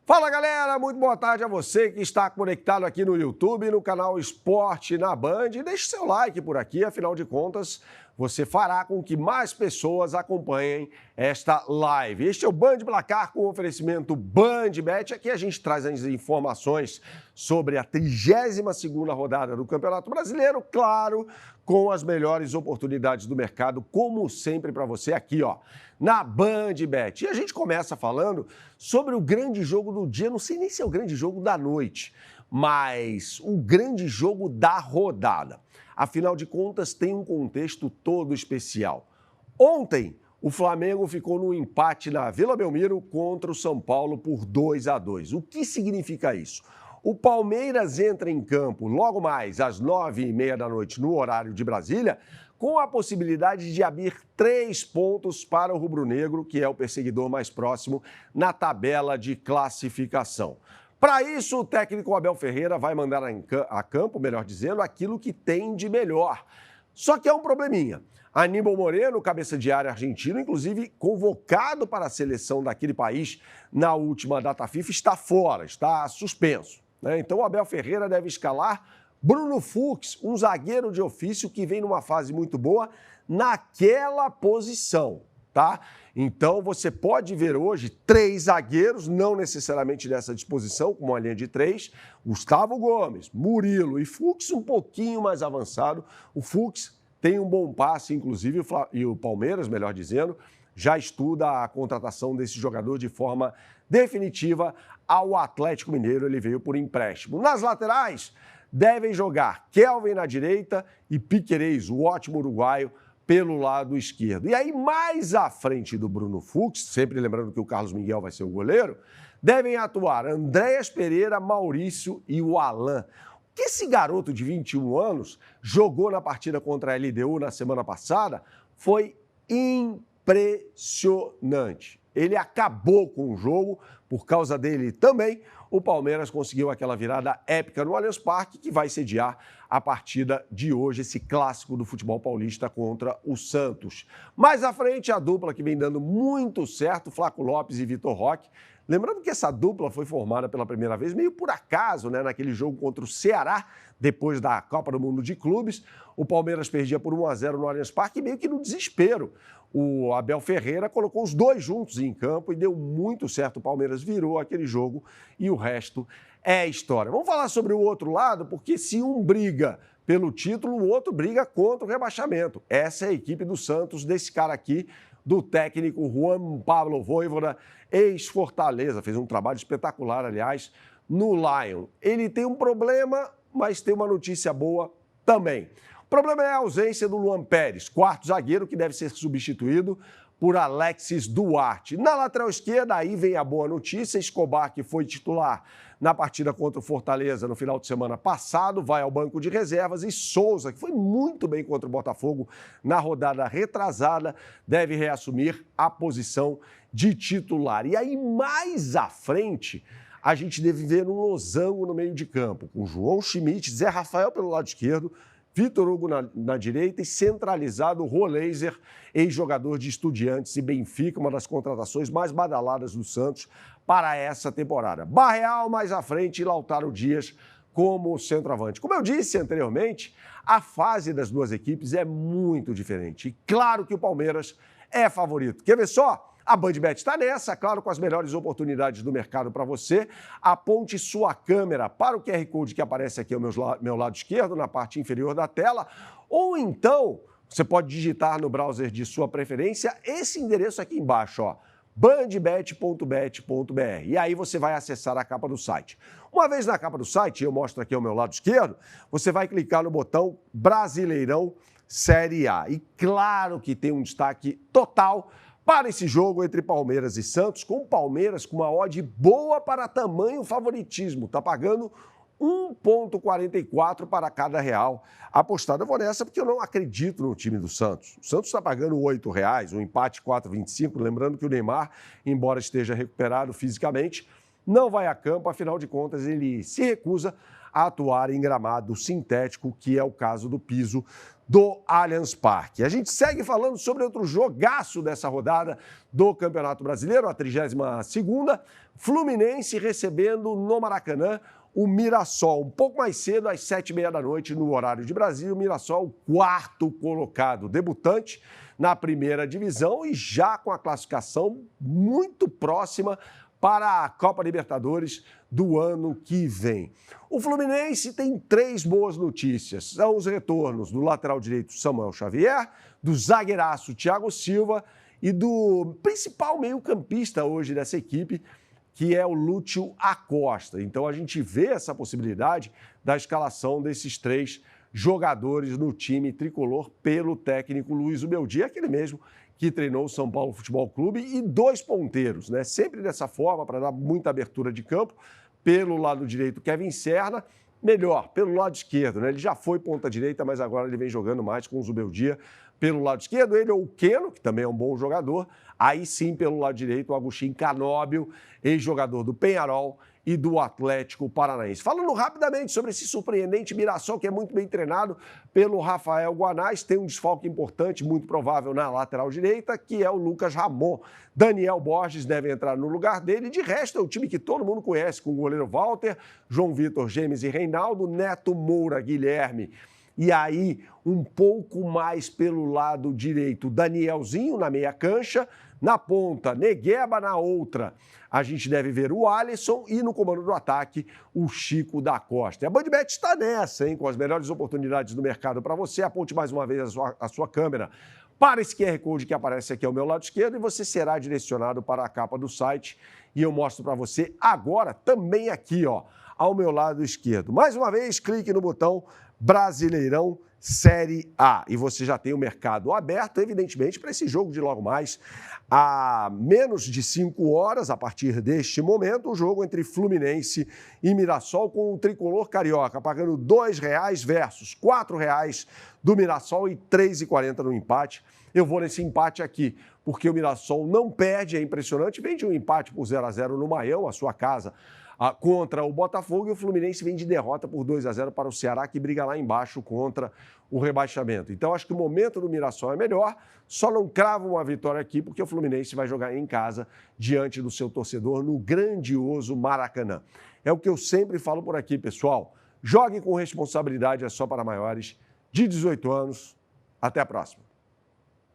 Fala galera, muito boa tarde a você que está conectado aqui no YouTube, no canal Esporte na Band. Deixe seu like por aqui, afinal de contas, você fará com que mais pessoas acompanhem esta live. Este é o Band Placar com oferecimento BandBet. Aqui a gente traz as informações sobre a 32ª rodada do Campeonato Brasileiro, claro, com as melhores oportunidades do mercado, como sempre para você aqui, ó, na BandBet. E a gente começa falando sobre o grande jogo do dia, não sei nem se é o grande jogo da noite, mas o grande jogo da rodada. Afinal de contas, tem um contexto todo especial. Ontem, o Flamengo ficou no empate na Vila Belmiro contra o São Paulo por 2-2. O que significa isso? O Palmeiras entra em campo logo mais às 9h30 da noite, no horário de Brasília, com a possibilidade de abrir 3 pontos para o rubro-negro, que é o perseguidor mais próximo na tabela de classificação. Para isso, o técnico Abel Ferreira vai mandar a campo, melhor dizendo, aquilo que tem de melhor. Só que é um probleminha. Aníbal Moreno, cabeça de área argentino, inclusive convocado para a seleção daquele país na última data FIFA, está fora, está suspenso. Então, o Abel Ferreira deve escalar Bruno Fux, um zagueiro de ofício que vem numa fase muito boa naquela posição, tá? Então, você pode ver hoje 3 zagueiros, não necessariamente nessa disposição, com uma linha de 3, Gustavo Gomes, Murilo e Fux um pouquinho mais avançado. O Fux tem um bom passe, inclusive, e o Palmeiras, melhor dizendo, já estuda a contratação desse jogador de forma definitiva ao Atlético Mineiro. Ele veio por empréstimo. Nas laterais, devem jogar Kelvin na direita e Piquerez, o ótimo uruguaio, pelo lado esquerdo. E aí, mais à frente do Bruno Fux, sempre lembrando que o Carlos Miguel vai ser o goleiro, devem atuar Andréas Pereira, Maurício e o Alan. O que esse garoto de 21 anos jogou na partida contra a LDU na semana passada foi impressionante. Ele acabou com o jogo, por causa dele também, o Palmeiras conseguiu aquela virada épica no Allianz Parque, que vai sediar a partida de hoje, esse clássico do futebol paulista contra o Santos. Mais à frente, a dupla que vem dando muito certo, Flaco Lopes e Vitor Roque. Lembrando que essa dupla foi formada pela primeira vez, meio por acaso, naquele jogo contra o Ceará, depois da Copa do Mundo de Clubes. O Palmeiras perdia por 1-0 no Allianz Parque, meio que no desespero. O Abel Ferreira colocou os dois juntos em campo e deu muito certo. O Palmeiras virou aquele jogo e o resto é história. Vamos falar sobre o outro lado, porque se um briga pelo título, o outro briga contra o rebaixamento. Essa é a equipe do Santos, desse cara aqui, do técnico Juan Pablo Vojvoda, ex-Fortaleza. Fez um trabalho espetacular, aliás, no Lion. Ele tem um problema, mas tem uma notícia boa também. O problema é a ausência do Luan Pérez, quarto zagueiro, que deve ser substituído por Alexis Duarte. Na lateral esquerda, aí vem a boa notícia, Escobar, que foi titular na partida contra o Fortaleza no final de semana passado, vai ao banco de reservas, e Souza, que foi muito bem contra o Botafogo na rodada retrasada, deve reassumir a posição de titular. E aí, mais à frente, a gente deve ver um losango no meio de campo, com João Schmidt, Zé Rafael pelo lado esquerdo, Vitor Hugo na direita e centralizado Roleiser, ex-jogador de Estudiantes e Benfica, uma das contratações mais badaladas do Santos para essa temporada. Barreal mais à frente e Lautaro Dias como centroavante. Como eu disse anteriormente, a fase das duas equipes é muito diferente. E claro que o Palmeiras é favorito. Quer ver só? A BandBet está nessa, claro, com as melhores oportunidades do mercado para você. Aponte sua câmera para o QR Code que aparece aqui ao meu lado esquerdo, na parte inferior da tela, ou então você pode digitar no browser de sua preferência esse endereço aqui embaixo, ó, bandbet.bet.br. E aí você vai acessar a capa do site. Uma vez na capa do site, eu mostro aqui ao meu lado esquerdo, você vai clicar no botão Brasileirão Série A. E claro que tem um destaque total para esse jogo entre Palmeiras e Santos, com o Palmeiras com uma odd boa para tamanho favoritismo. Está pagando 1,44 para cada real apostado. Eu vou nessa porque eu não acredito no time do Santos. O Santos está pagando R$ 8,00, o empate 4,25. Lembrando que o Neymar, embora esteja recuperado fisicamente, não vai a campo. Afinal de contas, ele se recusa a atuar em gramado sintético, que é o caso do piso do Allianz Parque. A gente segue falando sobre outro jogaço dessa rodada do Campeonato Brasileiro, a 32ª, Fluminense recebendo no Maracanã o Mirassol, um pouco mais cedo, às 7h30 no horário de Brasília. O Mirassol, o 4º colocado, debutante na primeira divisão e já com a classificação muito próxima para a Copa Libertadores do ano que vem. O Fluminense tem 3 boas notícias. São os retornos do lateral direito Samuel Xavier, do zagueiraço Thiago Silva e do principal meio-campista hoje dessa equipe, que é o Lúcio Acosta. Então a gente vê essa possibilidade da escalação desses 3 jogadores no time tricolor pelo técnico Luiz Ubeldi, aquele mesmo que treinou o São Paulo Futebol Clube, e 2 ponteiros, né? Sempre dessa forma, para dar muita abertura de campo. Pelo lado direito, Kevin Serna, melhor, pelo lado esquerdo, né? Ele já foi ponta direita, mas agora ele vem jogando mais com o Zubeldia pelo lado esquerdo. Ele ou o Keno, que também é um bom jogador. Aí sim, pelo lado direito, o Agustin Canóbio, ex-jogador do Peñarol e do Atlético Paranaense. Falando rapidamente sobre esse surpreendente Mirassol, que é muito bem treinado pelo Rafael Guanais, tem um desfalque importante, muito provável na lateral direita, que é o Lucas Ramon. Daniel Borges deve entrar no lugar dele. De resto, é o time que todo mundo conhece, com o goleiro Walter, João Vitor, Gemes e Reinaldo, Neto, Moura, Guilherme. E aí, um pouco mais pelo lado direito, Danielzinho na meia cancha, na ponta, Negueba na outra. A gente deve ver o Alisson e no comando do ataque, o Chico da Costa. E a BandBet está nessa, hein? Com as melhores oportunidades do mercado para você. Aponte mais uma vez a sua câmera para esse QR Code que aparece aqui ao meu lado esquerdo e você será direcionado para a capa do site. E eu mostro para você agora, também aqui, ó, ao meu lado esquerdo. Mais uma vez, clique no botão Brasileirão Série A. E você já tem o mercado aberto, evidentemente, para esse jogo de logo mais. A menos de 5 horas, a partir deste momento, o jogo entre Fluminense e Mirassol, com o tricolor carioca pagando R$ 2,00 versus R$ 4,00 do Mirassol e R$ 3,40 no empate. Eu vou nesse empate aqui, porque o Mirassol não perde, é impressionante. Vem de um empate por 0-0 no Maião, a sua casa, contra o Botafogo, e o Fluminense vem de derrota por 2-0 para o Ceará, que briga lá embaixo contra o rebaixamento. Então, acho que o momento do Mirassol é melhor, só não cravo uma vitória aqui, porque o Fluminense vai jogar em casa, diante do seu torcedor, no grandioso Maracanã. É o que eu sempre falo por aqui, pessoal. Jogue com responsabilidade, é só para maiores de 18 anos. Até a próxima.